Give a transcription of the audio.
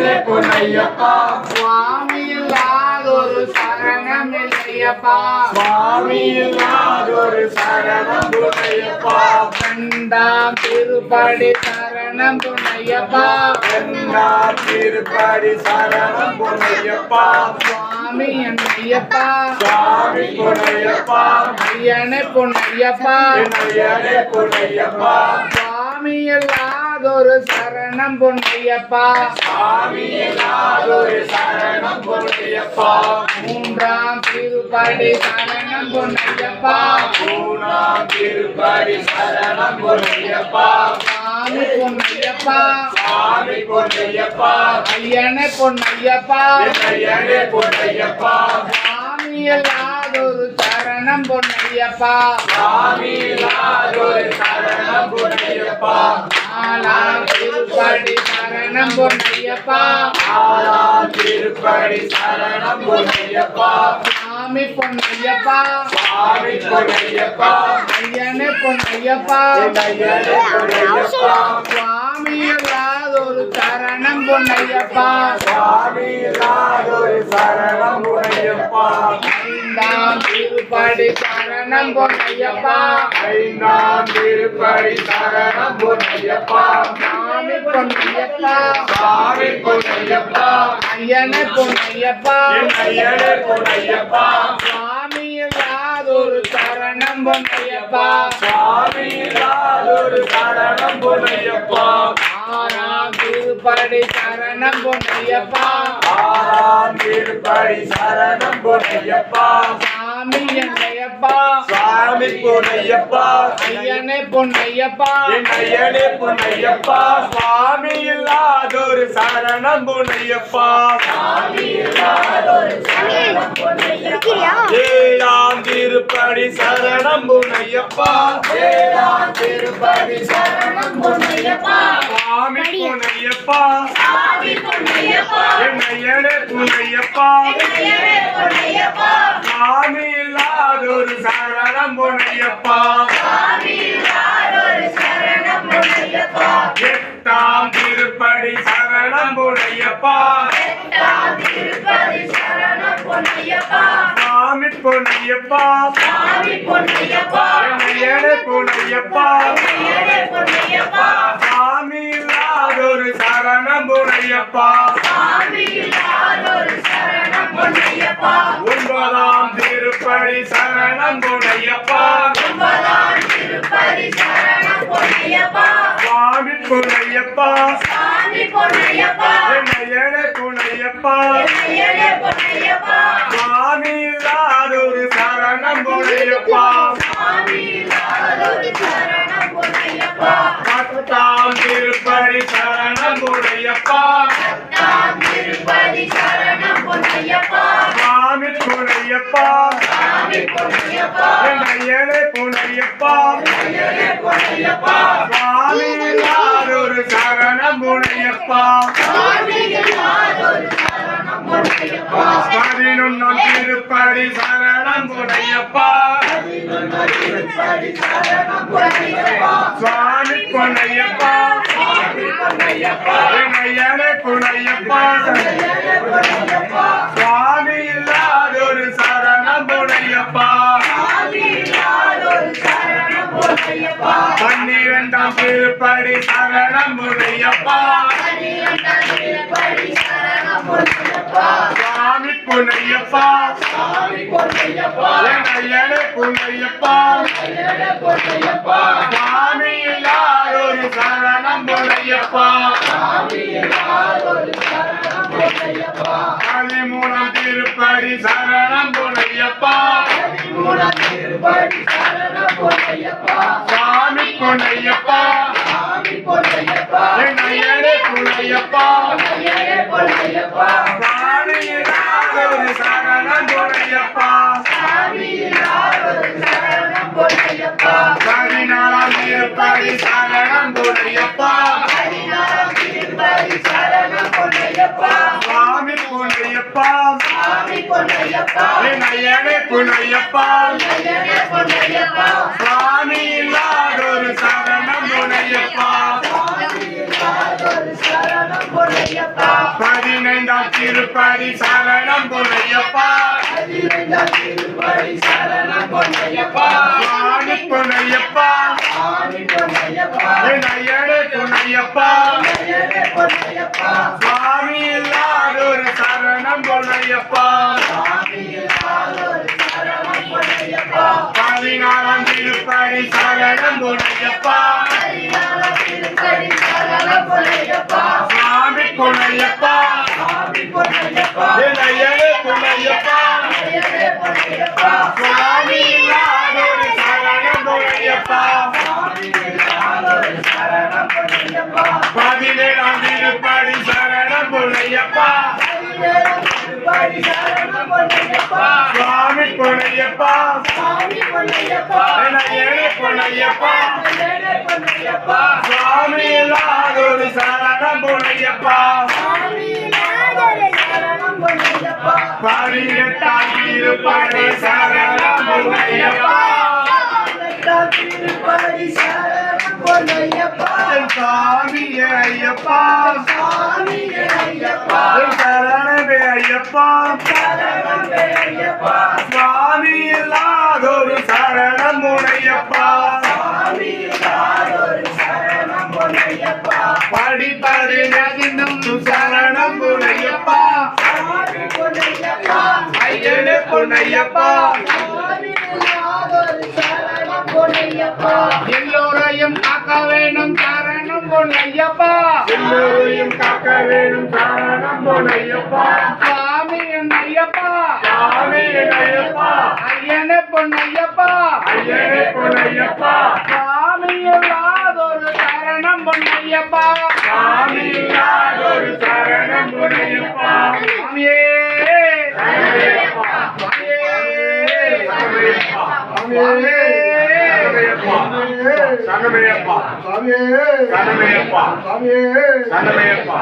பொன்னையப்பா சுவாமி இல்லாதொரு சரணம் இல்லையப்பா சுவாமி இல்லாதொரு சரணம் பொன்னையப்பா கண்டாம் திருப்படி சரணம் பொன்னையப்பா கண்டாம் திருப்படி சரணம் பொன்னையப்பா சுவாமி என்னையப்பா சுவாமி பொன்னையப்பா ஐயனே பொன்னையப்பா ஐயனே பொன்னையப்பா சுவாமி இல்லாதொரு சரணம் பொன்னையப்பா சுவாமி இல்லாதொரு சரணம் பொன்னையப்பா மூன்றாம் திருப்படி சரணம் பொன்னையப்பா மூணாம் திருப்படி சரணம் பொன்னையப்பா சுவாமி பொன்னையப்பா சுவாமி பொன்னையப்பா ஐயனே பொன்னையப்பா ஐயனே பொன்னையப்பா சுவாமி இல்லாதொரு சரணம் பொன்னையப்பா சுவாமி இல்லாதொரு சரணம் பொன்னையப்பா நாலாம் திருப்படி சரணம் பொன்னையப்பா ஆறாம் திருப்படி சரணம் பொன்னையப்பா சுவாமி பொன்னையப்பா சுவாமி பொன்னையப்பா ஐயனே பொன்னையப்பா ஐயனே பொன்னையப்பா சுவாமி இல்லாதொரு சரணம் பொன்னையப்பா சுவாமி இல்லாதொரு சரணம் பொன்னையப்பா ஐந்தாம் திருப்படி சரணம் பொன்னையப்பா ஐந்தாம் திருப்படி சரணம் பொன்னையப்பா சுவாமி பொன்னையப்பா சுவாமி பொன்னையப்பா ஐயனே பொன்னையப்பா ஐயனே பொன்னையப்பா சுவாமி இல்லாதொரு சரணம் பொன்னையப்பா சுவாமி இல்லாதொரு சரணம் பொன்னையப்பா ஆறாம் திருப்படி சரணம் பொன்னையப்பா ஆறாம் திருப்படி சரணம் பொன்னையப்பா சாமி என்னையப்பா சுவாமி பொன்னையப்பா ஐயனே பொன்னையப்பா ஐயனே பொன்னையப்பா சுவாமி இல்லாதொரு சரணம் பொன்னையப்பா சுவாமி இல்லாதொரு சரணம் பொன்னையப்பா ஏழாம் திருப்படி சரணம் பொன்னையப்பா ஏழாம் திருப்படி சரணம் பொன்னையப்பா சுவாமி பொன்னையப்பா சுவாமி பொன்னையப்பா ஐயனே பொன்னையப்பா ஐயனே பொன்னையப்பா சுவாமி இல்லாதொரு சரணம் பொன்னையப்பா சுவாமி இல்லாதொரு சரணம் பொன்னையப்பா எட்டாம் திருப்படி சரணம் பொன்னையப்பா எட்டாம் திருப்படி சரணம் பொன்னையப்பா சுவாமி பொன்னையப்பா சுவாமி பொன்னையப்பா ஐயனே பொன்னையப்பா ஐயனே பொன்னையப்பா சுவாமி இல்லாதொரு சரணம் பொன்னையப்பா சுவாமி இல்லாதொரு சரணம் பொன்னையப்பா ஒன்பதாம் திருப்படி சரணம் பொன்னையப்பா ஒன்பதாம் திருப்படி சரணம் பொன்னையப்பா சுவாமி பொன்னையப்பா சுவாமி பொன்னையப்பா ஐயனே பொன்னையப்பா ஐயனே பொன்னையப்பா சுவாமி இல்லாதொரு சரணம் பொன்னையப்பா சுவாமி இல்லாதொரு சரணம் பொன்னையப்பா பத்தாம் திருப்படி சரணம் பொன்னையப்பா பத்தாம் திருப்படி சரணம் பொன்னையப்பா சுவாமி பொன்னையப்பா சுவாமி பொன்னையப்பா ஐயனே பொன்னையப்பா ஐயனே பொன்னையப்பா சுவாமி இல்லாதொரு சரணம் பொன்னையப்பா சுவாமி இல்லாதொரு சரணம் பொன்னையப்பா பதினொன்னாம் திருப்படி சரணம் பொன்னையப்பா பதினொன்னாம் திருப்படி சரணம் பொன்னையப்பா சுவாமி பொன்னையப்பா சுவாமி பொன்னையப்பா ஐயனே பொன்னையப்பா ஐயனே பொன்னையப்பா சுவாமி இல்லாதொரு சரணம் பொன்னையப்பா சுவாமி இல்லாதொரு சரணம் பொன்னையப்பா பன்னிரண்டாம் திருப்படி சரணம் பொன்னையப்பா பன்னிரண்டாம் திருப்படி சரணம் பொன்னையப்பா சுவாமி பொன்னையப்பா சுவாமி பொன்னையப்பா ஐயனே பொன்னையப்பா ஐயனே பொன்னையப்பா சுவாமி இல்லாதொரு சரணம் பொன்னையப்பா சுவாமி இல்லாதொரு சரணம் பொன்னையப்பா பதிமூணாம் திருப்படி சரணம் பொன்னையப்பா பதிமூணாம் திருப்படி சரணம் பொன்னையப்பா சுவாமி பொன்னையப்பா சுவாமி பொன்னையப்பா ஐயனே பொன்னையப்பா ஐயனே பொன்னையப்பா சுவாமி இல்லாதொரு சரணம் பொன்னையப்பா சுவாமி இல்லாதொரு சரணம் பொன்னையப்பா பதினாறாம் திருப்படி சரணம் பொன்னையப்பா பதினாறாம் திருப்படி சரணம் பொன்னையப்பா சுவாமி பொன்னையப்பா சுவாமி பொன்னையப்பா ஐயனே பொன்னையப்பா ஐயனே பொன்னையப்பா சுவாமி இல்லாதொரு சரணம் பொன்னையப்பா சுவாமி இல்லாதொரு சரணம் பொன்னையப்பா திருப்படி சரணம் பொன்னையப்பா சுவாமி பொன்னையப்பா என் ஐயனே பொன்னையப்பா சுவாமி இல்லாதொரு சரணம் பொன்னையப்பா 14ஆம் திருப்படி சரணம் பொன்னையப்பா சுவாமி பொன்னையப்பா என் ஐயனே பொன்னையப்பா சுவாமி இல்லாதொரு சரணம் பொன்னையப்பா 17ஆம் திருப்படி சரணம் பொன்னையப்பா சுவாமி பொன்னையப்பா என் ஐயனே பொன்னையப்பா சுவாமி இல்லாதொரு சரணம் பொன்னையப்பா 18ஆம் திருப்படி சரணம் பொன்னையப்பா என் சாமி ஐயப்பா என் சரணமே ஐயப்பா சுவாமி இல்லாதொரு சரணம் பொன்னையப்பா படிப்பது நதிந்தும் சரணம் பொன்னையப்பா ஐயனே பொன்னையப்பா எல்லோரையும் காக்க வேணும் சரணம் பொன்னையப்பா எல்லோரையும் காக்க வேணும் சரணம் பொன்னையப்பா சுவாமி என் ஐயப்பா சுவாமி ஐயப்பா ஐயனே பொன்னையப்பா ஐயனே பொன்னையப்பா சுவாமி இல்லாதொரு சரணம் பொன்னையப்பா சுவாமி இல்லாதொரு சரணம் பொன்னையப்பா சுவாமியே சரணமையப்பா சரணமையப்பா சரணமையப்பா சரணமையப்பா